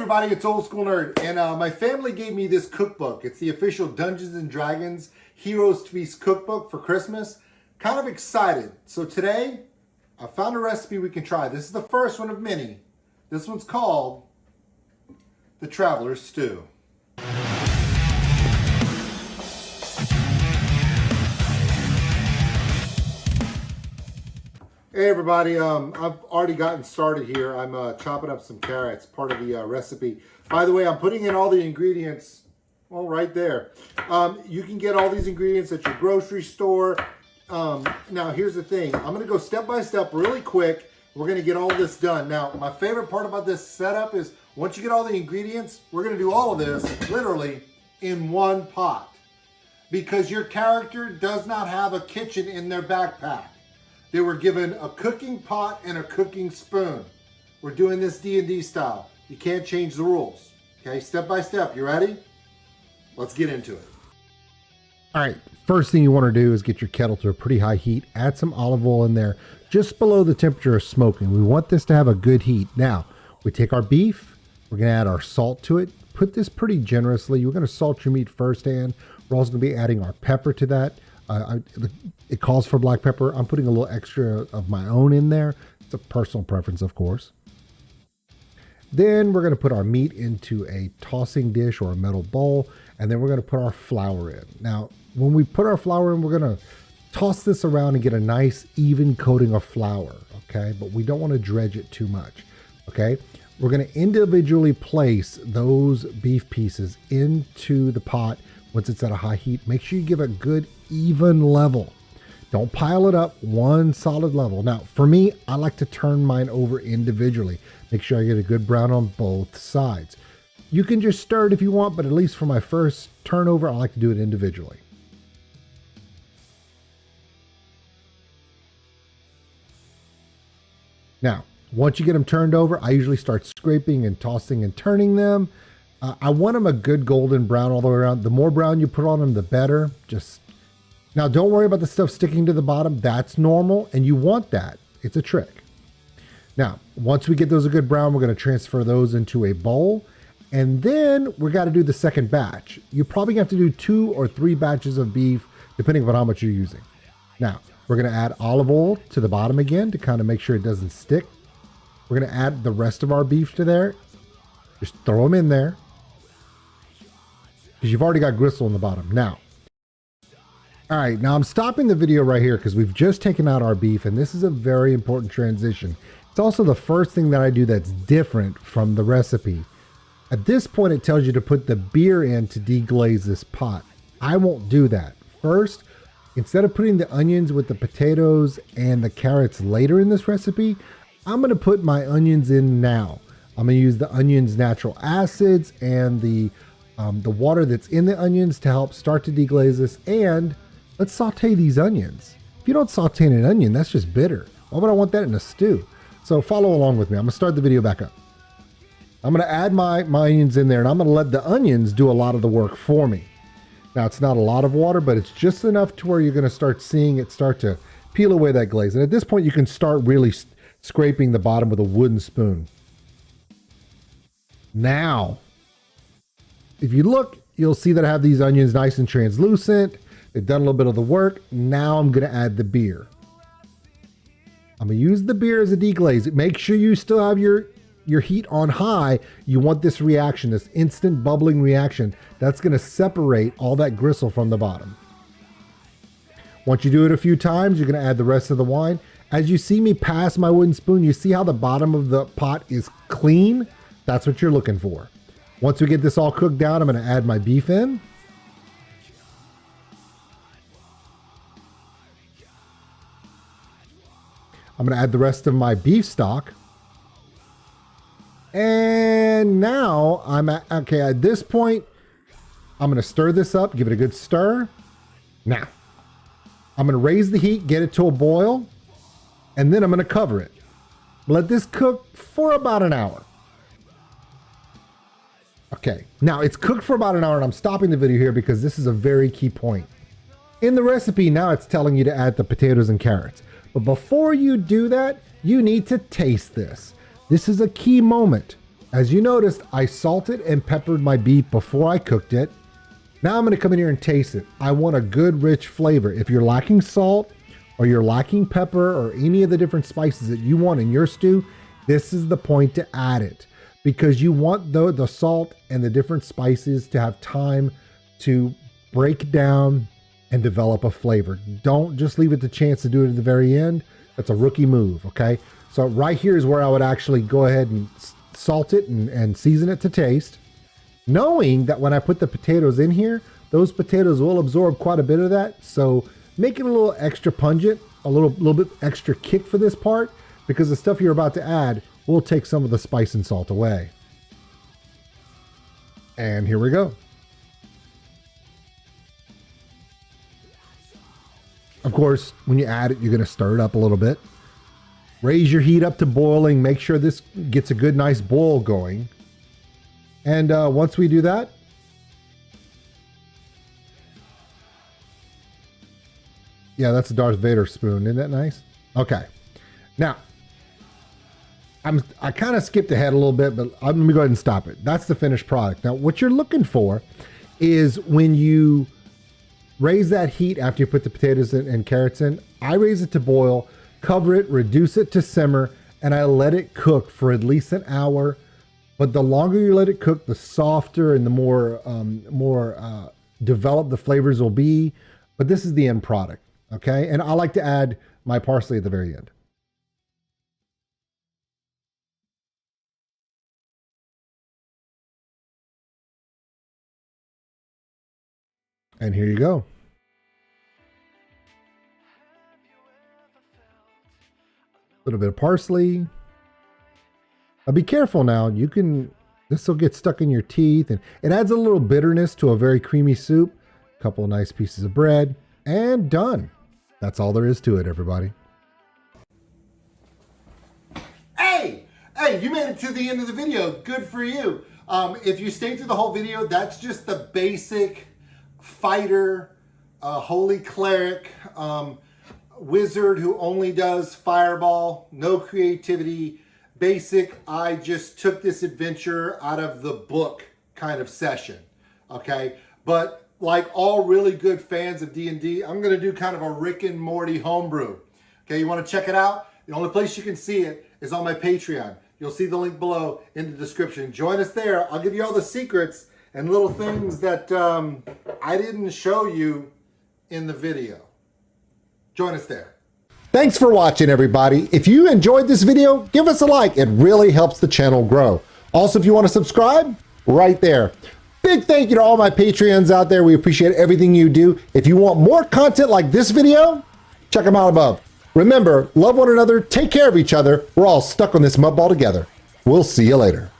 everybody, it's Old School Nerd, and my family gave me this cookbook. It's the official Dungeons and Dragons Heroes Feast cookbook for Christmas. Kind of excited. So today, I found a recipe we can try. This is the first one of many. This one's called the Traveler's Stew. Hey everybody, I've already gotten started here. I'm chopping up some carrots, part of the recipe. By the way, I'm putting in all the ingredients, well, right there. You can get all these ingredients at your grocery store. Now, here's the thing. I'm gonna go step by step really quick. We're gonna get all this done. Now, my favorite part about this setup is once you get all the ingredients, we're gonna do all of this literally in one pot because your character does not have a kitchen in their backpack. They were given a cooking pot and a cooking spoon. We're doing this D&D style. You can't change the rules. Okay, step by step. You ready? Let's get into it. All right, first thing you want to do is get your kettle to a pretty high heat. Add some olive oil in there, just below the temperature of smoking. We want this to have a good heat. Now, we take our beef. We're going to add our salt to it. Put this pretty generously. You're going to salt your meat firsthand. We're also going to be adding our pepper to that. It calls for black pepper. I'm putting a little extra of my own in there. It's a personal preference, of course. Then we're going to put our meat into a tossing dish or a metal bowl, and then we're going to put our flour in. Now, when we put our flour in, we're going to toss this around and get a nice even coating of flour, okay? But we don't want to dredge it too much, okay? We're going to individually place those beef pieces into the pot. Once it's at a high heat, make sure you give a good even level. Don't pile it up, one solid level. Now, for me, I like to turn mine over individually. Make sure I get a good brown on both sides. You can just stir it if you want, but at least for my first turnover, I like to do it individually. Now, once you get them turned over, I usually start scraping and tossing and turning them. I want them a good golden brown all the way around. The more brown you put on them, the better. Now, don't worry about the stuff sticking to the bottom. That's normal, and you want that. It's a trick. Now, once we get those a good brown, we're going to transfer those into a bowl, and then we got to do the second batch. You probably have to do 2 or 3 batches of beef, depending on how much you're using. Now, we're going to add olive oil to the bottom again to kind of make sure it doesn't stick. We're going to add the rest of our beef to there. Just throw them in there, because you've already got gristle in the bottom. Now, all right, now I'm stopping the video right here because we've just taken out our beef, and this is a very important transition. It's also the first thing that I do that's different from the recipe. At this point, it tells you to put the beer in to deglaze this pot. I won't do that. First, instead of putting the onions with the potatoes and the carrots later in this recipe, I'm going to put my onions in now. I'm going to use the onions' natural acids and the water that's in the onions to help start to deglaze this, and let's saute these onions. If you don't saute an onion, that's just bitter. Why would I want that in a stew? So follow along with me. I'm gonna start the video back up. I'm gonna add my onions in there, and I'm gonna let the onions do a lot of the work for me. Now, it's not a lot of water, but it's just enough to where you're gonna start seeing it start to peel away that glaze. And at this point, you can start really scraping the bottom with a wooden spoon. Now, if you look, you'll see that I have these onions nice and translucent. They've done a little bit of the work. Now I'm going to add the beer. I'm going to use the beer as a deglaze. Make sure you still have your heat on high. You want this reaction, this instant bubbling reaction. That's going to separate all that gristle from the bottom. Once you do it a few times, you're going to add the rest of the wine. As you see me pass my wooden spoon, you see how the bottom of the pot is clean? That's what you're looking for. Once we get this all cooked down, I'm going to add my beef in. I'm going to add the rest of my beef stock. And now at this point, I'm going to stir this up, give it a good stir. Now, I'm going to raise the heat, get it to a boil, and then I'm going to cover it. Let this cook for about an hour. Okay, now it's cooked for about an hour, and I'm stopping the video here because this is a very key point. In the recipe, now it's telling you to add the potatoes and carrots. But before you do that, you need to taste this. This is a key moment. As you noticed, I salted and peppered my beef before I cooked it. Now I'm going to come in here and taste it. I want a good rich flavor. If you're lacking salt or you're lacking pepper or any of the different spices that you want in your stew, this is the point to add it, because you want the salt and the different spices to have time to break down and develop a flavor. Don't just leave it to chance to do it at the very end. That's a rookie move, okay? So right here is where I would actually go ahead and salt it and season it to taste, knowing that when I put the potatoes in here, those potatoes will absorb quite a bit of that. So make it a little extra pungent, a little bit extra kick for this part, because the stuff you're about to add will take some of the spice and salt away. And here we go. Of course, when you add it, you're going to stir it up a little bit. Raise your heat up to boiling. Make sure this gets a good, nice boil going. And once we do that, yeah, that's a Darth Vader spoon. Isn't that nice? Okay. Now, I kind of skipped ahead a little bit, but let me go ahead and stop it. That's the finished product. Now, what you're looking for is when you raise that heat after you put the potatoes in and carrots in, I raise it to boil, cover it, reduce it to simmer, and I let it cook for at least an hour. But the longer you let it cook, the softer and the more developed the flavors will be. But this is the end product, okay? And I like to add my parsley at the very end. And here you go. A little bit of parsley. Now be careful now. This will get stuck in your teeth, and it adds a little bitterness to a very creamy soup. A couple of nice pieces of bread, and done. That's all there is to it, everybody. Hey, you made it to the end of the video. Good for you. If you stayed through the whole video, that's just the basic fighter, holy cleric, wizard who only does fireball, no creativity, basic. I just took this adventure out of the book kind of session, okay? But like all really good fans of D&D, I'm going to do kind of a Rick and Morty homebrew. Okay, you want to check it out? The only place you can see it is on my Patreon. You'll see the link below in the description. Join us there. I'll give you all the secrets and little things that I didn't show you in the video. Join us there. Thanks for watching, everybody. If you enjoyed this video, give us a like. It really helps the channel grow. Also, if you want to subscribe, right there. Big thank you to all my Patreons out there. We appreciate everything you do. If you want more content like this video, check them out above. Remember, love one another, take care of each other. We're all stuck on this mud ball together. We'll see you later.